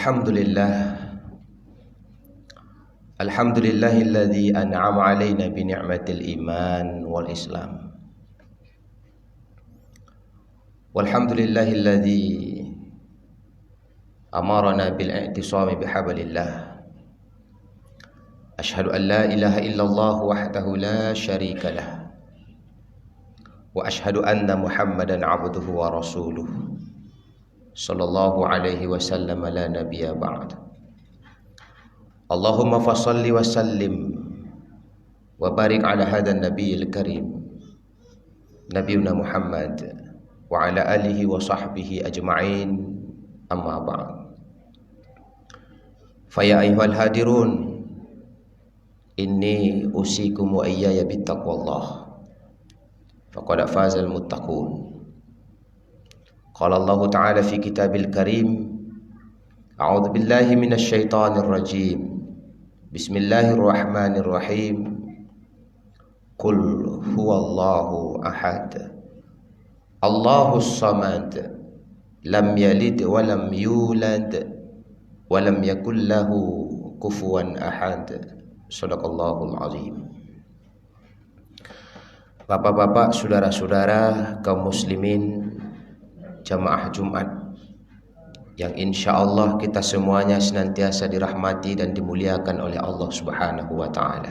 Alhamdulillah. Alhamdulillahilladzi an'ama 'alaina bi ni'matil iman wal islam. Walhamdulillahilladzi amarna bil i'tisami bihablillah. Asyhadu an la ilaha illallah wahdahu la syarika lah. Wa asyhadu anna Muhammadan 'abduhu wa rasuluh. Sallallahu alaihi wasallam la nabiyya ba'd. Allahumma fassalli wa sallim wa barik ala hadan nabiyil karim Nabiuna Muhammad wa ala alihi wa sahbihi ajma'in, amma ba'd. Faya ayyuhal hadirun, inni usikum wa iyaya bittaqwallah faqad fazal muttaqun. Qala Allah Ta'ala fi kitabil karim, a'udzu billahi minasy syaithanir rajim. Bismillahirrahmanirrahim. Qul huwallahu ahad. Allahus samad. Lam yalid wa lam yulad wa lam yakul lahu kufuwan ahad. Shadaqallahul azim. Bapak-bapak, saudara-saudara kaum muslimin jamaah Jumat yang insya Allah kita semuanya senantiasa dirahmati dan dimuliakan oleh Allah Subhanahu wa ta'ala.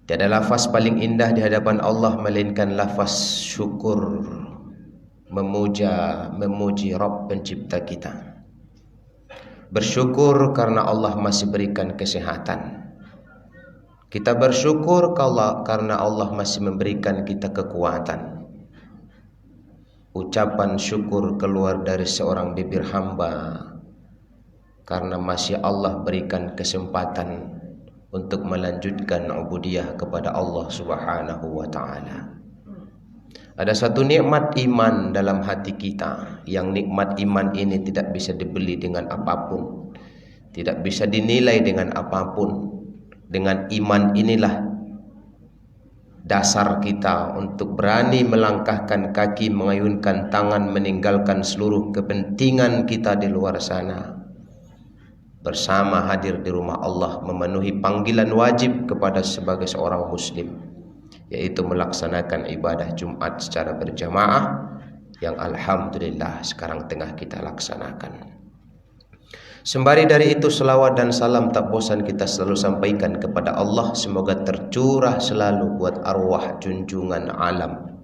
Tiada lafaz paling indah di hadapan Allah melainkan lafaz syukur, memuji Rabb pencipta kita. Bersyukur karena Allah masih berikan kesehatan. Kita bersyukur karena Allah masih memberikan kita kekuatan. Ucapan syukur keluar dari seorang bibir hamba karena masih Allah berikan kesempatan untuk melanjutkan ubudiyah kepada Allah Subhanahu wa ta'ala. Ada satu nikmat iman dalam hati kita, yang nikmat iman ini tidak bisa dibeli dengan apapun, tidak bisa dinilai dengan apapun. Dengan iman inilah dasar kita untuk berani melangkahkan kaki, mengayunkan tangan, meninggalkan seluruh kepentingan kita di luar sana, bersama hadir di rumah Allah, memenuhi panggilan wajib kepada sebagai seorang muslim, yaitu melaksanakan ibadah Jumat secara berjamaah, yang alhamdulillah sekarang tengah kita laksanakan. Sembari dari itu, selawat dan salam tak bosan kita selalu sampaikan kepada Allah. Semoga tercurah selalu buat arwah junjungan alam,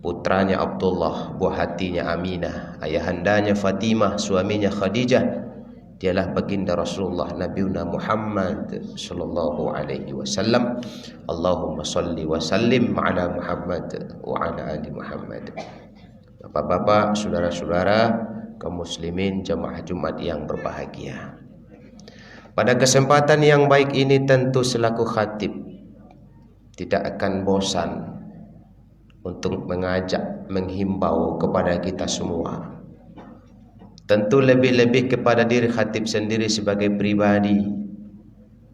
putranya Abdullah, buah hatinya Aminah, ayahandanya Fatimah, suaminya Khadijah. Dialah baginda Rasulullah Nabiuna Muhammad sallallahu alaihi wasallam. Allahumma salli wa sallim ala Muhammad wa ala ali Muhammad. Bapak-bapak, saudara-saudara kaum muslimin jamaah Jumat yang berbahagia. Pada kesempatan yang baik ini tentu selaku khatib tidak akan bosan untuk mengajak, menghimbau kepada kita semua. Tentu lebih-lebih kepada diri khatib sendiri sebagai pribadi.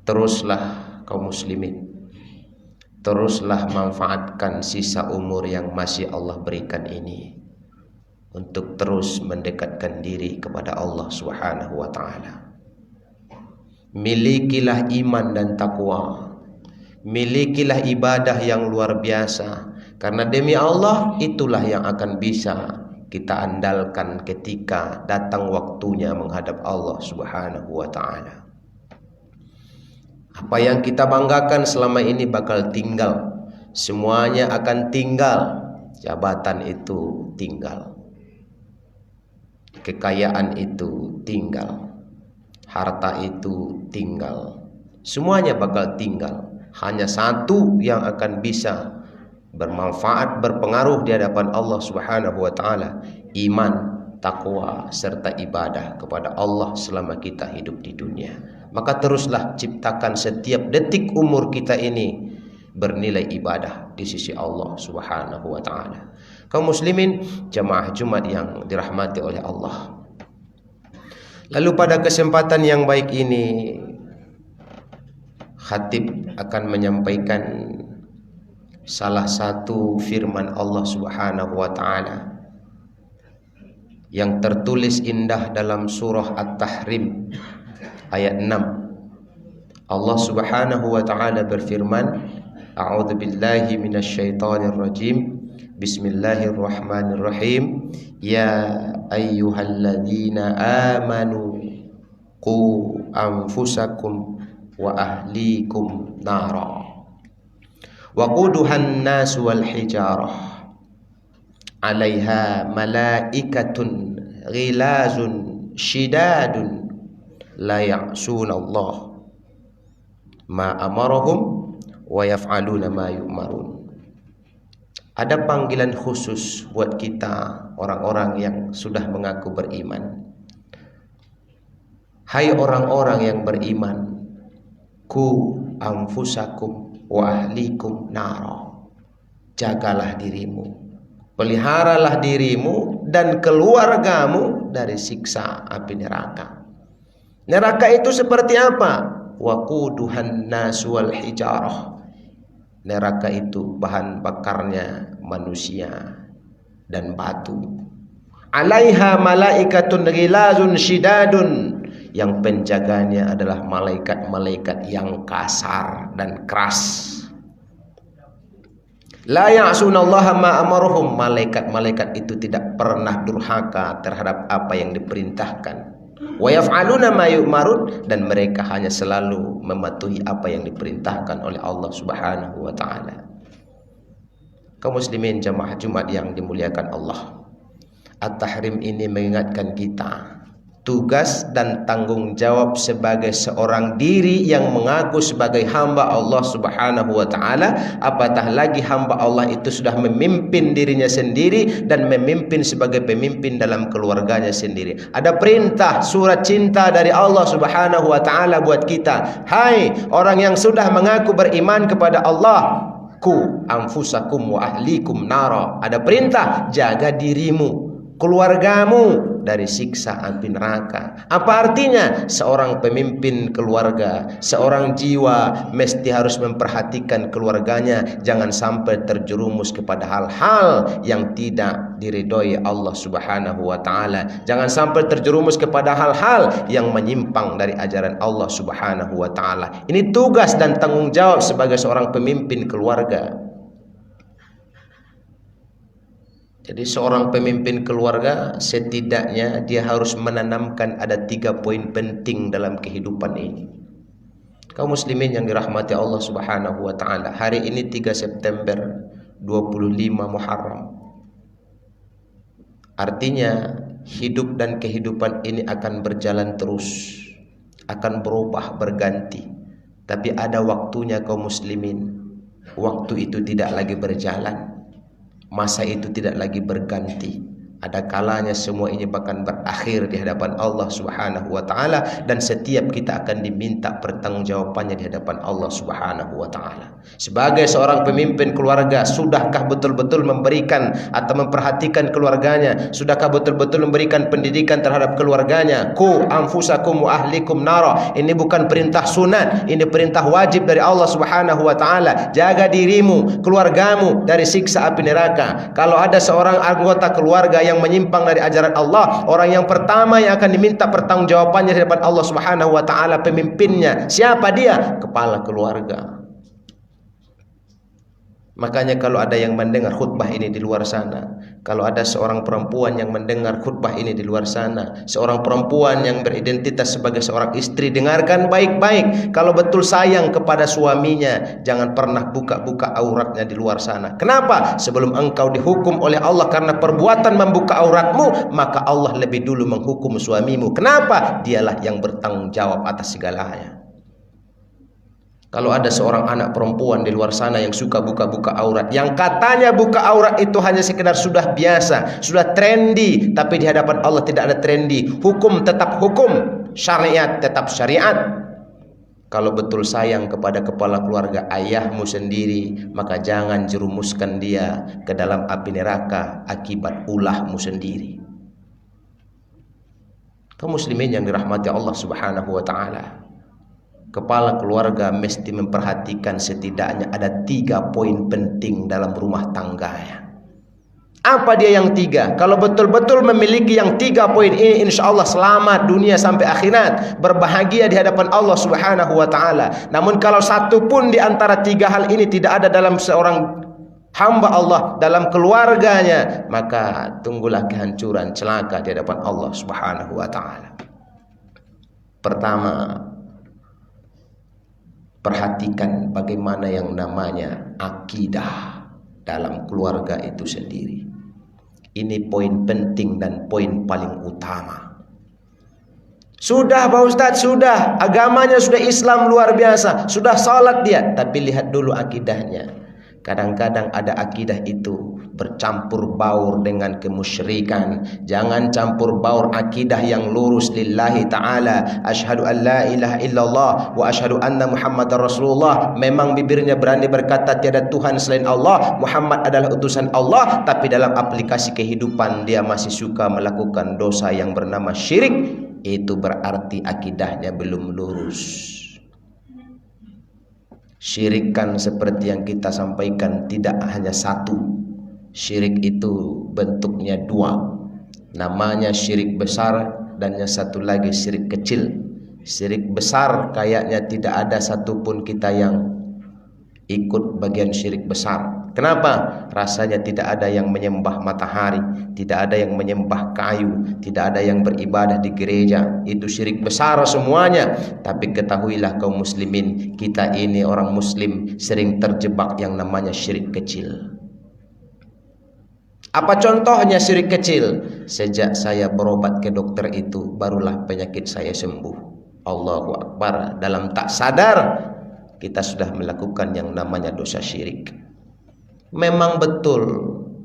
Teruslah kaum muslimin, teruslah manfaatkan sisa umur yang masih Allah berikan ini untuk terus mendekatkan diri kepada Allah Subhanahu wa ta'ala. Milikilah iman dan takwa, milikilah ibadah yang luar biasa, karena demi Allah itulah yang akan bisa kita andalkan ketika datang waktunya menghadap Allah Subhanahu wa ta'ala. Apa yang kita banggakan selama ini bakal tinggal, semuanya akan tinggal. Jabatan itu tinggal, kekayaan itu tinggal, harta itu tinggal, semuanya bakal tinggal. Hanya satu yang akan bisa bermanfaat, berpengaruh di hadapan Allah Subhanahu wa ta'ala: iman, takwa, serta ibadah kepada Allah selama kita hidup di dunia. Maka teruslah ciptakan setiap detik umur kita ini bernilai ibadah di sisi Allah Subhanahu wa ta'ala. Kaum muslimin jamaah Jumat yang dirahmati oleh Allah. Lalu pada kesempatan yang baik ini, khatib akan menyampaikan salah satu firman Allah Subhanahu wa ta'ala yang tertulis indah dalam surah At-Tahrim ayat 6. Allah Subhanahu wa taala berfirman, A'udzu billahi minasyaitonir rajim. Bismillahirrahmanirrahim. Ya ayyuhalladzina amanu qu anfusakum wa ahlikum nara. Waquduhan nas wal hijarah 'alaiha malaikatun ghilazun shidadun la ya'sunallah ma amarahum wa yaf'aluna ma yu'marun. Ada panggilan khusus buat kita orang-orang yang sudah mengaku beriman. Hai orang-orang yang beriman, ku anfusakum wa ahlikum nara. Jagalah dirimu, peliharalah dirimu dan keluargamu dari siksa api neraka. Neraka itu seperti apa? Waquduhan nas wal hijarah. Neraka itu bahan bakarnya manusia dan batu. Alaiha malaikatun ghilazun shidadun, yang penjaganya adalah malaikat-malaikat yang kasar dan keras. La ya'sunallaha ma amaruhum, malaikat-malaikat itu tidak pernah durhaka terhadap apa yang diperintahkan. Wa yaf'aluna ma yu'marun, dan mereka hanya selalu mematuhi apa yang diperintahkan oleh Allah Subhanahu wa taala. Kaum muslimin jamaah Jumat yang dimuliakan Allah, At-Tahrim ini mengingatkan kita tugas dan tanggung jawab sebagai seorang diri yang mengaku sebagai hamba Allah Subhanahu wa taala, apatah lagi hamba Allah itu sudah memimpin dirinya sendiri dan memimpin sebagai pemimpin dalam keluarganya sendiri. Ada perintah surat cinta dari Allah Subhanahu wa taala buat kita. Hai orang yang sudah mengaku beriman kepada Allah, ku anfusakum wa ahlikum nara. Ada perintah, jaga dirimu, keluargamu dari siksa api neraka. Apa artinya? Seorang pemimpin keluarga, seorang jiwa mesti harus memperhatikan keluarganya, jangan sampai terjerumus kepada hal-hal yang tidak diridhoi Allah Subhanahu wa taala. Jangan sampai terjerumus kepada hal-hal yang menyimpang dari ajaran Allah Subhanahu wa taala. Ini tugas dan tanggung jawab sebagai seorang pemimpin keluarga. Jadi seorang pemimpin keluarga setidaknya dia harus menanamkan ada 3 poin penting dalam kehidupan ini. Kaum muslimin yang dirahmati Allah Subhanahu wa taala, hari ini 3 September 25 Muharram. Artinya hidup dan kehidupan ini akan berjalan terus, akan berubah, berganti. Tapi ada waktunya kaum muslimin. Waktu itu tidak lagi berjalan, masa itu tidak lagi berganti. Ada kalanya semua ini bahkan berakhir di hadapan Allah Subhanahu wa taala, dan setiap kita akan diminta pertanggungjawabannya di hadapan Allah Subhanahu wa taala. Sebagai seorang pemimpin keluarga, sudahkah betul-betul memberikan atau memperhatikan keluarganya? Sudahkah betul-betul memberikan pendidikan terhadap keluarganya? Ku anfusakum wa ahlikum nara. Ini bukan perintah sunat, ini perintah wajib dari Allah Subhanahu wa taala. Jaga dirimu, keluargamu dari siksa api neraka. Kalau ada seorang anggota keluarga yang menyimpang dari ajaran Allah, orang yang pertama yang akan diminta pertanggungjawabannya di hadapan Allah Subhanahu wa taala pemimpinnya. Siapa dia? Kepala keluarga. Makanya kalau ada yang mendengar khutbah ini di luar sana, kalau ada seorang perempuan yang mendengar khutbah ini di luar sana, seorang perempuan yang beridentitas sebagai seorang istri, dengarkan baik-baik. Kalau betul sayang kepada suaminya, jangan pernah buka-buka auratnya di luar sana. Kenapa? Sebelum engkau dihukum oleh Allah karena perbuatan membuka auratmu, maka Allah lebih dulu menghukum suamimu. Kenapa? Dialah yang bertanggung jawab atas segalanya. Kalau ada seorang anak perempuan di luar sana yang suka buka-buka aurat, yang katanya buka aurat itu hanya sekedar sudah biasa, sudah trendy, tapi di hadapan Allah tidak ada trendy. Hukum tetap hukum, syariat tetap syariat. Kalau betul sayang kepada kepala keluarga ayahmu sendiri, maka jangan jerumuskan dia ke dalam api neraka akibat ulahmu sendiri. Kaum muslimin yang dirahmati Allah Subhanahu wa taala, kepala keluarga mesti memperhatikan setidaknya ada 3 poin penting dalam rumah tangganya. Apa dia yang tiga? Kalau betul-betul memiliki yang 3 poin ini, insya Allah selamat dunia sampai akhirat, berbahagia di hadapan Allah Subhanahu wa Ta'ala. Namun kalau satu pun di antara 3 hal ini tidak ada dalam seorang hamba Allah, dalam keluarganya, maka tunggulah kehancuran, celaka di hadapan Allah Subhanahu wa Ta'ala. Pertama, perhatikan bagaimana yang namanya akidah dalam keluarga itu sendiri. Ini poin penting dan poin paling utama. Sudah Pak Ustadz, sudah agamanya sudah Islam luar biasa, sudah salat dia, tapi lihat dulu akidahnya. Kadang-kadang ada akidah itu bercampur baur dengan kemusyrikan. Jangan campur baur akidah yang lurus lillahi ta'ala. Asyhadu an la ilaha illallah wa asyhadu anna Muhammadar Rasulullah. Memang bibirnya berani berkata tiada Tuhan selain Allah, Muhammad adalah utusan Allah, tapi dalam aplikasi kehidupan dia masih suka melakukan dosa yang bernama syirik. Itu berarti akidahnya belum lurus. Syirik kan seperti yang kita sampaikan tidak hanya satu. Syirik itu bentuknya 2. Namanya syirik besar dan yang satu lagi syirik kecil. Syirik besar kayaknya tidak ada satupun kita yang ikut bagian syirik besar. Kenapa? Rasanya tidak ada yang menyembah matahari, tidak ada yang menyembah kayu, tidak ada yang beribadah di gereja. Itu syirik besar semuanya. Tapi ketahuilah kaum muslimin, kita ini orang muslim sering terjebak yang namanya syirik kecil. Apa contohnya syirik kecil? Sejak saya berobat ke dokter itu, barulah penyakit saya sembuh. Allahu Akbar. Dalam tak sadar kita sudah melakukan yang namanya dosa syirik. Memang betul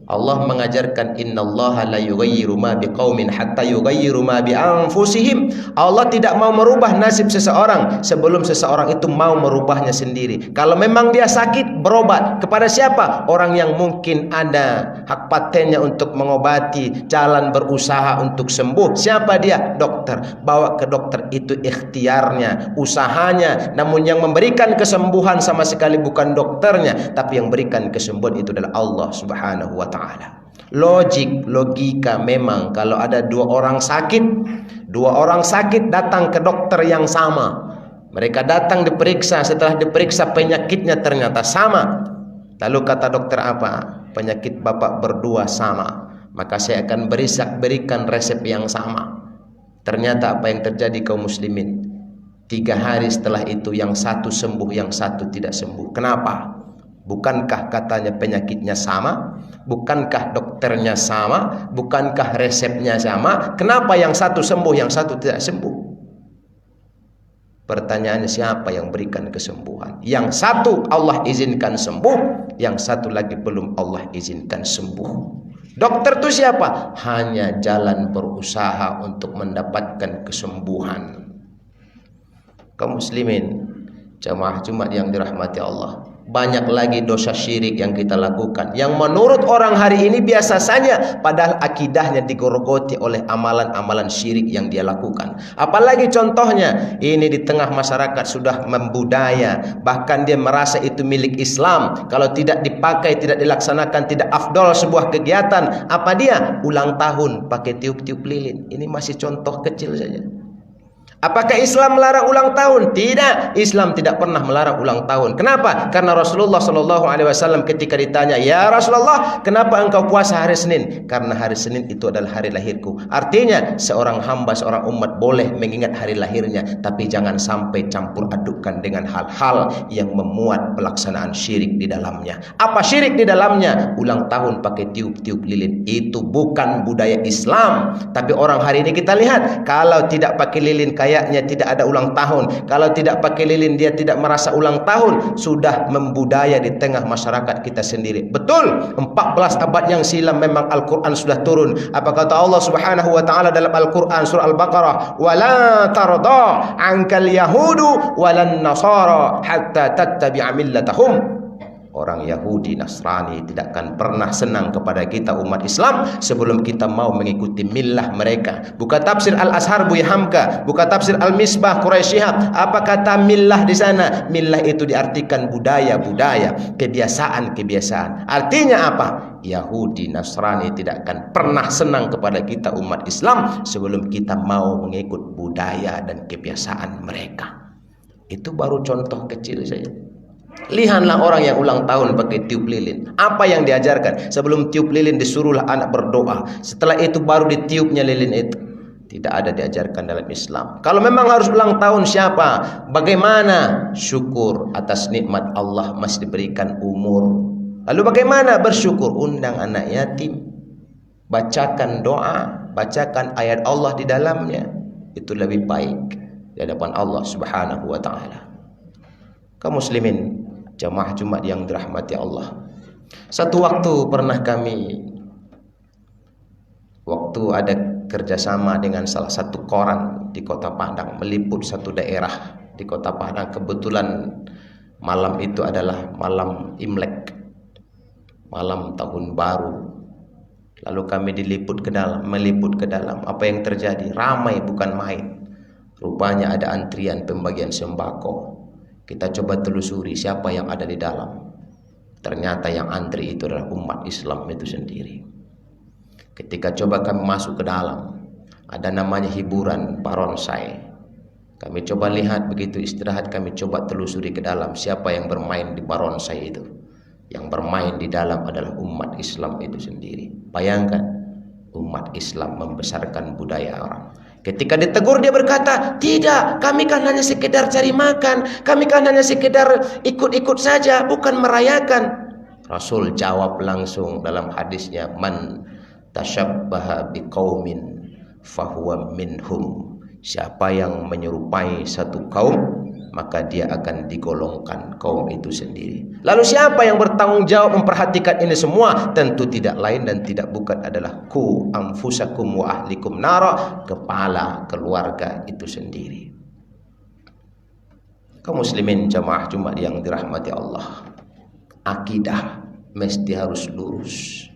Allah mengajarkan innallaha la yughayyiru ma biqaumin hatta yughayyiru ma bi anfusihim. Allah tidak mau merubah nasib seseorang sebelum seseorang itu mau merubahnya sendiri. Kalau memang dia sakit, berobat kepada siapa? Orang yang mungkin ada hak patennya untuk mengobati, jalan berusaha untuk sembuh. Siapa dia? Dokter. Bawa ke dokter, itu ikhtiarnya, usahanya. Namun yang memberikan kesembuhan sama sekali bukan dokternya, tapi yang berikan kesembuhan itu adalah Allah Subhanahu wa Ta'ala. Logika memang kalau ada 2 orang sakit datang ke dokter yang sama. Mereka datang diperiksa, setelah diperiksa penyakitnya ternyata sama. Lalu kata dokter apa? Penyakit bapak berdua sama, maka saya akan berikan resep yang sama. Ternyata apa yang terjadi kaum muslimin? 3 hari setelah itu yang satu sembuh, yang satu tidak sembuh. Kenapa? Bukankah katanya penyakitnya sama? Bukankah dokternya sama? Bukankah resepnya sama? Kenapa yang satu sembuh, yang satu tidak sembuh? Pertanyaannya, siapa yang berikan kesembuhan? Yang satu Allah izinkan sembuh, yang satu lagi belum Allah izinkan sembuh. Dokter itu siapa? Hanya jalan berusaha untuk mendapatkan kesembuhan. Kaum muslimin, jamaah Jumat yang dirahmati Allah, banyak lagi dosa syirik yang kita lakukan, yang menurut orang hari ini biasa saja, padahal akidahnya digorogoti oleh amalan-amalan syirik yang dia lakukan. Apalagi contohnya, ini di tengah masyarakat sudah membudaya, bahkan dia merasa itu milik Islam. Kalau tidak dipakai, tidak dilaksanakan, tidak afdol sebuah kegiatan. Apa dia? Ulang tahun pakai tiup-tiup lilin. Ini masih contoh kecil saja. Apakah Islam melarang ulang tahun? Tidak, Islam tidak pernah melarang ulang tahun. Kenapa? Karena Rasulullah SAW ketika ditanya, ya Rasulullah, kenapa engkau puasa hari Senin? Karena hari Senin itu adalah hari lahirku. Artinya seorang hamba, seorang umat boleh mengingat hari lahirnya, tapi jangan sampai campur adukkan dengan hal-hal yang memuat pelaksanaan syirik di dalamnya. Apa syirik di dalamnya? Ulang tahun pakai tiup-tiup lilin. Itu bukan budaya Islam. Tapi orang hari ini kita lihat, kalau tidak pakai lilin kayaknya tidak ada ulang tahun. Kalau tidak pakai lilin dia tidak merasa ulang tahun. Sudah membudaya di tengah masyarakat kita sendiri. Betul, 14 abad yang silam memang Al-Quran sudah turun. Apa kata Allah Subhanahu wa Ta'ala dalam Al-Quran surah Al-Baqarah? Wala tarda ankal yahudu walan nasara hatta tattabi'a millatahum. Orang Yahudi, Nasrani tidak akan pernah senang kepada kita umat Islam sebelum kita mau mengikuti millah mereka. Buka tafsir Al-Azhar Buya Hamka, buka tafsir Al-Misbah Quraisy Shihab. Apa kata millah di sana? Millah itu diartikan budaya-budaya, kebiasaan-kebiasaan. Artinya apa? Yahudi, Nasrani tidak akan pernah senang kepada kita umat Islam sebelum kita mau mengikut budaya dan kebiasaan mereka. Itu baru contoh kecil saja. Lihatlah orang yang ulang tahun pakai tiup lilin. Apa yang diajarkan? Sebelum tiup lilin disuruhlah anak berdoa. Setelah itu baru ditiupnya lilin itu. Tidak ada diajarkan dalam Islam. Kalau memang harus ulang tahun siapa? Bagaimana? Syukur atas nikmat Allah masih diberikan umur. Lalu bagaimana bersyukur? Undang anak yatim, bacakan doa, bacakan ayat Allah di dalamnya. Itu lebih baik di hadapan Allah Subhanahu wa taala. Kaum muslimin, jamaah Jumat yang dirahmati Allah. Satu waktu pernah kami ada kerjasama dengan salah satu koran di Kota Padang, meliput satu daerah di Kota Padang. Kebetulan malam itu adalah malam Imlek, malam tahun baru. Lalu kami meliput ke dalam. Apa yang terjadi? Ramai bukan main. Rupanya ada antrian pembagian sembako. Kita coba telusuri siapa yang ada di dalam. Ternyata yang antri itu adalah umat Islam itu sendiri. Ketika coba kami masuk ke dalam, ada namanya hiburan barongsai. Kami coba lihat, begitu istirahat kami coba telusuri ke dalam siapa yang bermain di barongsai itu. Yang bermain di dalam adalah umat Islam itu sendiri. Bayangkan, umat Islam membesarkan budaya orang. Ketika ditegur dia berkata, tidak, kami kan hanya sekedar cari makan, kami kan hanya sekedar ikut-ikut saja, bukan merayakan. Rasul jawab langsung dalam hadisnya, man tasyabbaha biqaumin fahuwa minhum. Siapa yang menyerupai satu kaum, maka dia akan digolongkan kaum itu sendiri. Lalu siapa yang bertanggung jawab memperhatikan ini semua? Tentu tidak lain dan tidak bukan adalah ku anfusakum wa ahlikum nara, kepala keluarga itu sendiri. Kaum muslimin jamaah Jumat yang dirahmati Allah, akidah mesti harus lurus.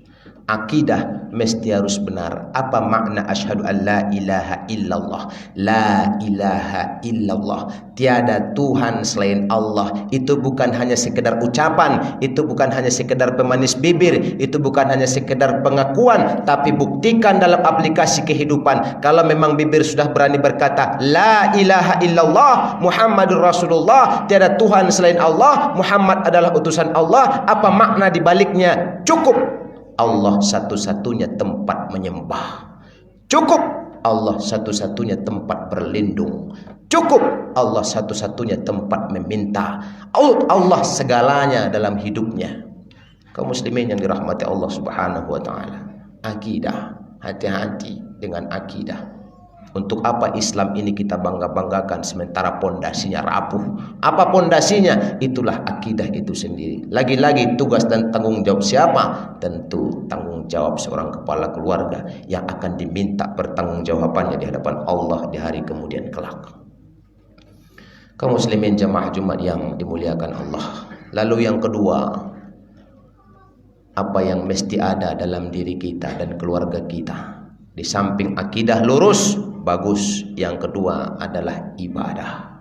Akidah mesti harus benar. Apa makna asyhadu an la ilaha illallah? La ilaha illallah. Tiada Tuhan selain Allah. Itu bukan hanya sekedar ucapan, itu bukan hanya sekedar pemanis bibir, itu bukan hanya sekedar pengakuan, tapi buktikan dalam aplikasi kehidupan. Kalau memang bibir sudah berani berkata la ilaha illallah Muhammadur Rasulullah, tiada Tuhan selain Allah, Muhammad adalah utusan Allah, apa makna di baliknya? Cukup Allah satu-satunya tempat menyembah. Cukup Allah satu-satunya tempat berlindung. Cukup Allah satu-satunya tempat meminta. Allah segalanya dalam hidupnya. Kaum muslimin yang dirahmati Allah Subhanahu wa taala. Akidah, hati-hati dengan akidah. Untuk apa Islam ini kita bangga-banggakan sementara pondasinya rapuh? Apa pondasinya? Itulah akidah itu sendiri. Lagi-lagi tugas dan tanggung jawab siapa? Tentu tanggung jawab seorang kepala keluarga yang akan diminta pertanggungjawabannya di hadapan Allah di hari kemudian kelak. Kaum muslimin jamaah Jumat yang dimuliakan Allah. Lalu yang kedua, apa yang mesti ada dalam diri kita dan keluarga kita? Di samping akidah lurus, bagus, yang kedua adalah ibadah.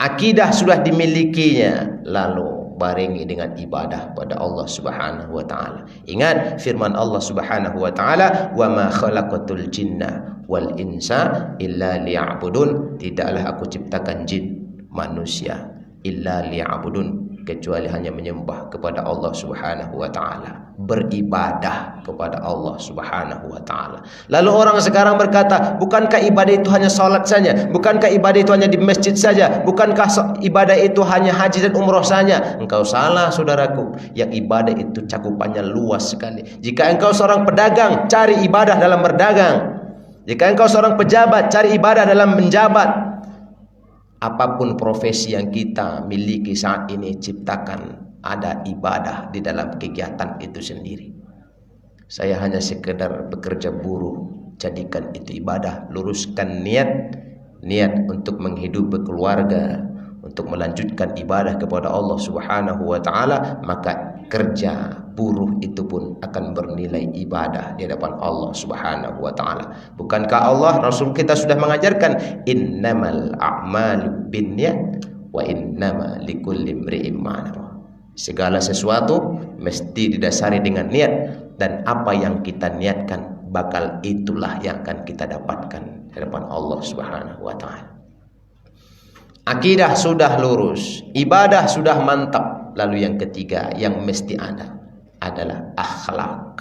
Akidah sudah dimilikinya, lalu barengi dengan ibadah pada Allah Subhanahu wa taala. Ingat firman Allah Subhanahu wa taala, "Wa ma khalaqatul jinna wal insa illa liya'budun." Tidaklah aku ciptakan jin manusia illa liya'budun, kecuali hanya menyembah kepada Allah Subhanahu wa taala, beribadah kepada Allah Subhanahu wa taala. Lalu orang sekarang berkata, bukankah ibadah itu hanya salat saja? Bukankah ibadah itu hanya di masjid saja? Bukankah ibadah itu hanya haji dan umroh saja? Engkau salah, saudaraku. Yang ibadah itu cakupannya luas sekali. Jika engkau seorang pedagang, cari ibadah dalam berdagang. Jika engkau seorang pejabat, cari ibadah dalam menjabat. Apapun profesi yang kita miliki saat ini, ciptakan ada ibadah di dalam kegiatan itu sendiri. Saya hanya sekedar bekerja buruh, jadikan itu ibadah. Luruskan niat untuk menghidupi keluarga, untuk melanjutkan ibadah kepada Allah Subhanahu wa taala, maka kerja buruh itu pun akan bernilai ibadah di hadapan Allah Subhanahu wa taala. Bukankah Allah, Rasul kita sudah mengajarkan innamal a'malu binniyat wa innama likulli imri'in ma nawa. Segala sesuatu mesti didasari dengan niat, dan apa yang kita niatkan bakal itulah yang akan kita dapatkan di hadapan Allah Subhanahu wa taala. Akidah sudah lurus, ibadah sudah mantap. Lalu yang ketiga yang mesti ada adalah akhlak.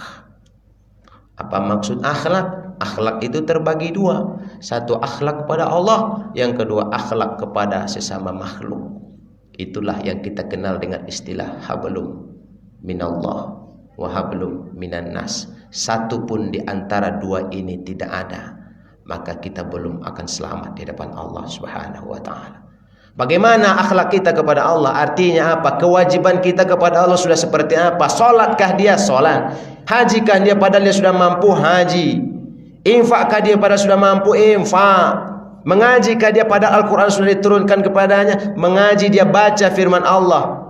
Apa maksud akhlak? Akhlak itu terbagi dua. Satu akhlak kepada Allah, yang kedua akhlak kepada sesama makhluk. Itulah yang kita kenal dengan istilah hablum minallah wa hablum minan nas. Satu pun di antara dua ini tidak ada, maka kita belum akan selamat di hadapan Allah Subhanahu wa taala. Bagaimana akhlak kita kepada Allah? Artinya apa? Kewajiban kita kepada Allah sudah seperti apa? Salatkah dia? Salat. Hajikah dia padahal dia sudah mampu haji? Infakkah dia padahal sudah mampu infak? Mengajikah dia padahal Al-Quran sudah diturunkan kepadanya? Mengaji, dia baca firman Allah.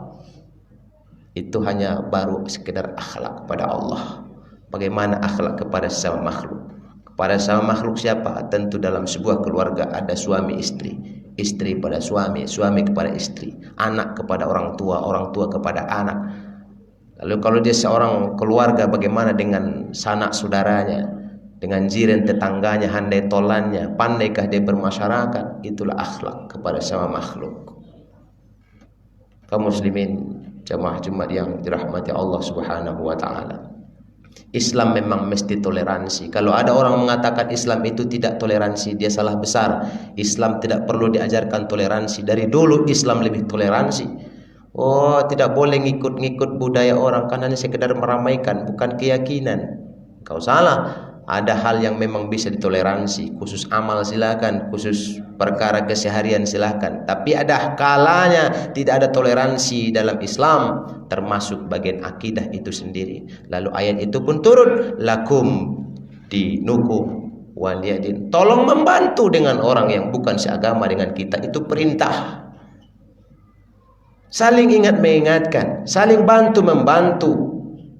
Itu hanya baru sekedar akhlak kepada Allah. Bagaimana akhlak kepada sesama makhluk? Kepada sesama makhluk siapa? Tentu dalam sebuah keluarga ada suami istri, istri pada suami, suami kepada istri, anak kepada orang tua kepada anak. Lalu kalau dia seorang keluarga, bagaimana dengan sanak saudaranya, dengan jiran tetangganya, handai tolannya, pandaikah dia bermasyarakat? Itulah akhlak kepada sama makhluk. Kaum muslimin, jamaah Jumat yang dirahmati Allah Subhanahu wa taala. Islam memang mesti toleransi. Kalau ada orang mengatakan Islam itu tidak toleransi, dia salah besar. Islam tidak perlu diajarkan toleransi. Dari dulu Islam lebih toleransi. Oh, tidak boleh ngikut-ngikut budaya orang karena hanya sekedar meramaikan, bukan keyakinan. Kau salah. Ada hal yang memang bisa ditoleransi, khusus amal silakan, khusus perkara keseharian silakan. Tapi ada kalanya tidak ada toleransi dalam Islam, termasuk bagian akidah itu sendiri. Lalu ayat itu pun turun, lakum dinukum waliyadin. Tolong membantu dengan orang yang bukan seagama dengan kita, itu perintah. Saling ingat mengingatkan, saling bantu membantu,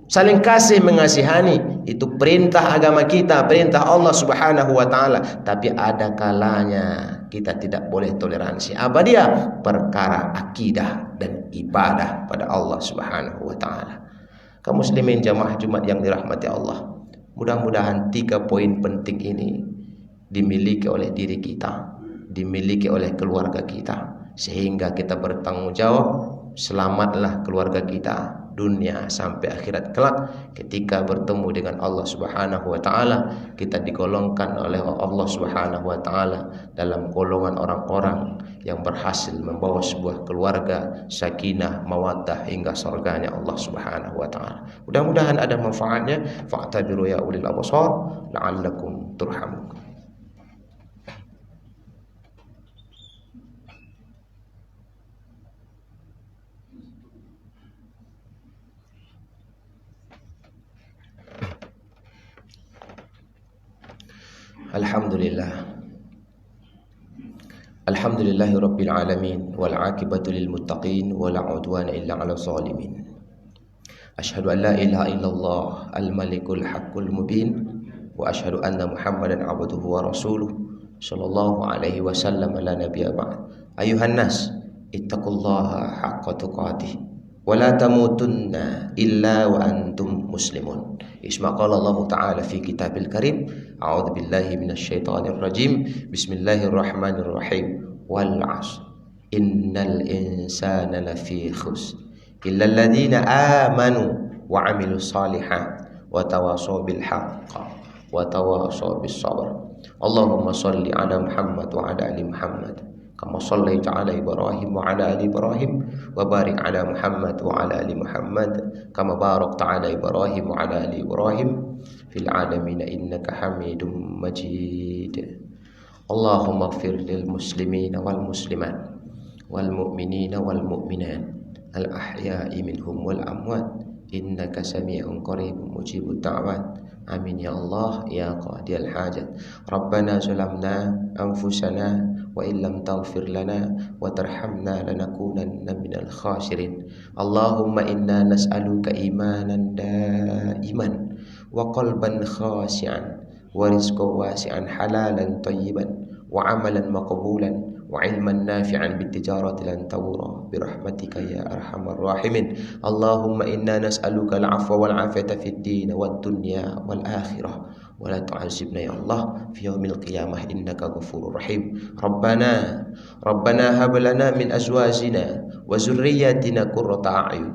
saling kasih mengasihani, itu perintah agama kita, perintah Allah Subhanahu wa taala. Tapi ada kalanya kita tidak boleh toleransi. Apa dia? Perkara akidah dan ibadah pada Allah Subhanahu wa taala. Kaum muslimin jamaah Jumat yang dirahmati Allah, mudah-mudahan 3 poin penting ini dimiliki oleh diri kita, dimiliki oleh keluarga kita, sehingga kita bertanggung jawab. Selamatlah keluarga kita dunia sampai akhirat kelak. Ketika bertemu dengan Allah Subhanahu wa taala, kita digolongkan oleh Allah Subhanahu wa taala dalam golongan orang-orang yang berhasil membawa sebuah keluarga sakinah, mawaddah hingga surganya Allah Subhanahu wa taala. Mudah-mudahan ada manfaatnya. Fa'tabiru ya ulil absar la'allakum turhamun. Alhamdulillahi rabbil alamin wal aqibatu lil muttaqin wala udwana illa 'alal zalimin. Asyhadu an la ilaha illallah al malikul haqqul mubin wa asyhadu anna Muhammadan 'abduhu wa rasuluh sallallahu alaihi wasallam la nabiyya ba'd. Ayuhan nas ittaqullaha haqqa tuqatih wa la tamutunna illa wa antum muslimun. Isma qala Allah Ta'ala fi kitabil karim, a'udzu billahi minasyaitonir rajim, bismillahirrahmanirrahim, wal 'ashr innal insana lafi khusr illa alladziina amanu wa 'amilus shalihat wa tawashaw bil haqq wa tawashaw bis sabr. Allahumma shalli ala Muhammad wa ala ali Muhammad kama shallaita ala Ibrahim wa ala ali Ibrahim wa barik ala Muhammad wa ala ali Muhammad kama barakta ala Ibrahim wa ala ali Ibrahim fil alamin innaka Hamidum Majid. Allahumma ighfir lil muslimina wal muslimat wal mu'minina wal mu'minat al ahya'i minhum wal amwat innaka sami'un qaribun mujibud da'wat Amin ya Allah ya qadiyal hajat. Rabbana zalamna anfusana wa illam taghfir lana wa tarhamna lanakunanna minal khasirin. Allahumma inna nas'aluka imanan daiman wa qalban khashi'an wa rizqan wasi'an halalan tayyiban wa amalan maqbulan wa ilman nafi'an bitijarati lan tawura birahmatika ya arhamar rahimin. Allahumma inna nas'aluka al-'afwa wal 'afiyata fid din wad dunya wal akhirah wa la tu'azzibna ya Allah fi yaumil qiyamah innaka ghafurur rahim. Rabbana hab lana min azwajina wa zurriyyatina qurrata a'yun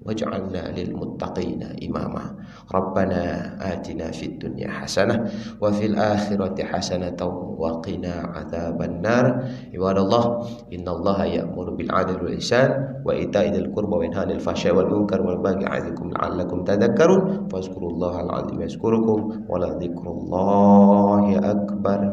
waj'alna lil muttaqina imama. Rabbana atina fid dunya hasanah wa fil akhirati hasanatan wa qina adzabannar. Ibadallah, innallaha ya'muru bil 'adli wal ihsan wa ita'i dzil qurba wa yanha 'anil fahsya'i wal munkar wal baghi 'ya'idukum la'allakum tadhakkarun. Fazkurullahal 'azim yazkurukum wa la dzikrullahi akbar.